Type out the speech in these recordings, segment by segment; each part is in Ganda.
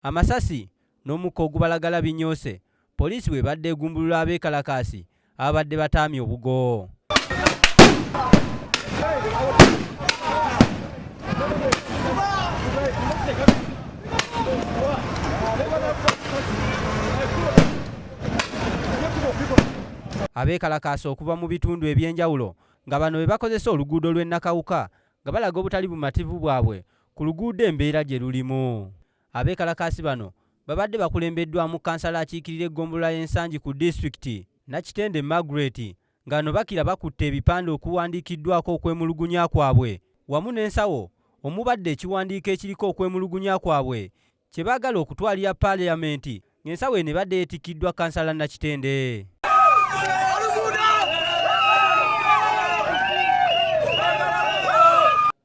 Amasasi n'omukka ogubalagala Binyoose, poliisi bwe badde egumbulula abeekalakaasi abadde bataamye obugo. Abeekalakaasi okuva mu bitundu eby'enjawulo nga bano be bakozesa oluguudo lw'Enakawuka nga balaga obutali bumativu bwabwe ku luguudo embeera gye lulimu. Abeekalakaasi bano babadde bakulembeddwamu kansala akiikirira eggombolola y'ensangi ku disitulikiti Nakitende Margaret nga bano bakira bakutte ebipande okuwandiikiddwako okwemulugunya kwabwe wamu n'ensawo omubadde ekiwandiiko ekiriko okwemulugunya kwabwe kye baagala okutwalira Paalamenti ng'ensawo eno ebadde yeetikkiddwa kansala Nakitende.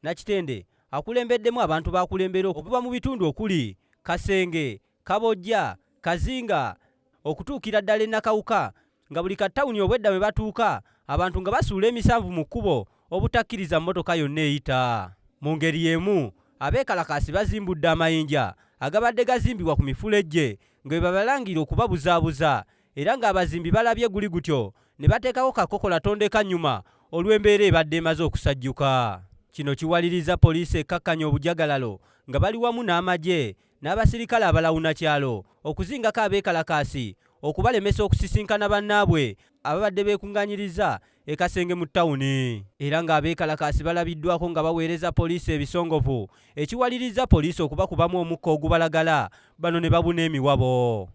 Nakitende akulembeddemu abantu bakulembera okuva mu bitundu okuli Kasenge, Kabojja, Kazinga okutuukira ddala Enakawuka nga buli katawuni obwedda bwe batuuka abantu nga basuula emisanvu mu kkubo obutakkiriza mmotoka yonna eyita. Mu ngeri y'emu abeekalakaasi bazimbudde amayinja agabadde gazimbibwa ku mifulejje nga bwe babalangira okubabuzaabuza era ng'abazimbi balabye guli gutyo ne bateekako kakokola tondeka nnyuma olw'embeera ebadde emaze okusajjuka. Kino kiwaliriza poliisi ekkakkanya obujagalalo nga bali wamu n'amagye n'abasirikale abalawunakyalo okuzingako abeekalakaasi okubalemesa okusisinkana bannaabwe ababadde beekuŋŋaanyiriza e Kasenge mu ttawuni. Era ng'abeekalakaasi balabiddwako nga baweereza poliisi ebisongovu ekiwaliriza poliisi okubakubamu omukka ogubalagala bano ne babuna emiwabo.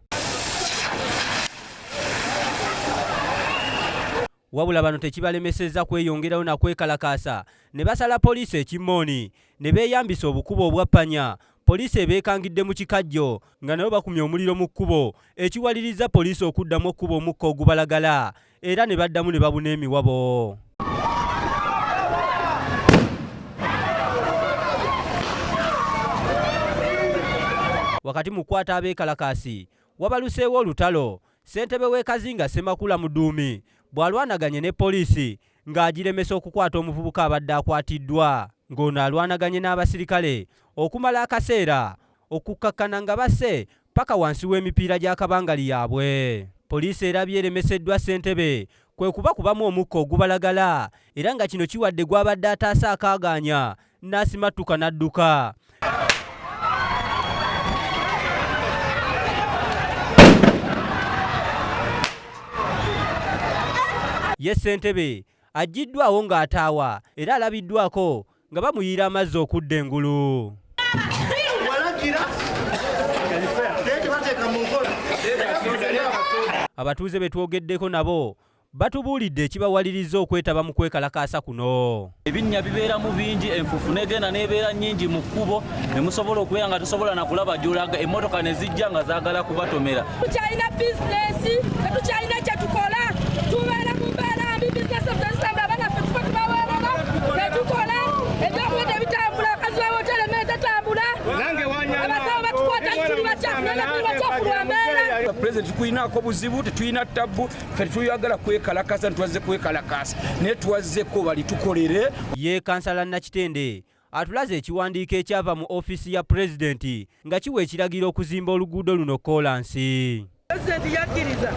Wabula bano tekibalemesezza kweyongerayo na kwekalakaasa ne basala poliisi ekimmooni ne beeyambisa obukubo obwappanya poliisi ebeekangidde mu kikajjo nga nabo bakumye omuliro mu kkubo ekiwaliriza poliisi okuddamu okkuba omukka ogubalagala era ne baddamu ne babuna emiwabo. Wakati mu kukwata abeekalakaasi wabaluseewo olutalo. Ssentebe w'e Kazinga Ssemakula Muduumi bw'alwanaganye ne poliisi ng'agiremesa okukwata omuvubuka abadde akwatiddwa ng'ono alwanaganye n'abasirikale okumala akaseera okukkakkana nga basse paka wansi w'emipiira gy'akabangali yaabwe. Poliisi erabye eremeseddwa ssentebe kwe kubakubamu omukka ogubalagala era nga kino kiwadde gw'abadde ataase akaaganya n'asimattuka n'adduka. Ye ssentebe aggiddwawo ng'ataawa era alabiddwako nga bamuyiira amazzi okudda engulu. Abatuuze be twogeddeko nabo batubuulidde ekibawaliriza okwetaba mu kwekalakaasa kuno. Ebinnya bibeeramu bingi, enfufu negenda n'ebeera nnyingi mu kkubo ne musobola okubeera nga tosobola na kulaba gy'olaga emmotoka ne zijja nga zaagala kubatomera. Tukyalina bizinesi, tetukyalina kye tukola, tubeera mu mbeera mbi, bizinesi obutazisanga abanaffe tufe tubaweerera, tetukola, ebyokulya ebitambula, akazi wa woteeri emmere tetambula, abasawo batukwata tuli bacaafu naye tuli bacaafu lwa mbeera. Pulezidenti tuyinaako buzibu, tetuyina ttabbu, ffe tetuyagala kwekalakaasa, ntwazze kwekalakaasa naye twazzeko bali tukolere. Ye kansala Nakitende atulaze ekiwandiiko ekyava mu ofiisi ya pulezidenti nga kiwa ekiragiro okuzimba oluguudo luno koolansi. Pulezidenti yakkiriza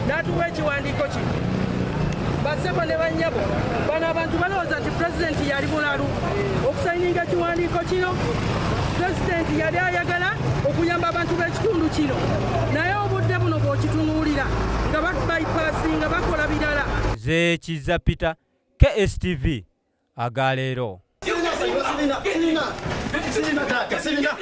n'atuwa ekiwandiiko kino. Bassebo ne bannyabo bano abantu balowooza nti pulezidenti yali mulalu okusayininga ekiwandiiko kino. Pulezidenti yali ayagala okuyamba abantu b'ekitundu kino naye obudde buno bw'okitunuulira nga bayipasinga bakola birala. Ze Kiza Peter, KSTV Agaleero. Sirina.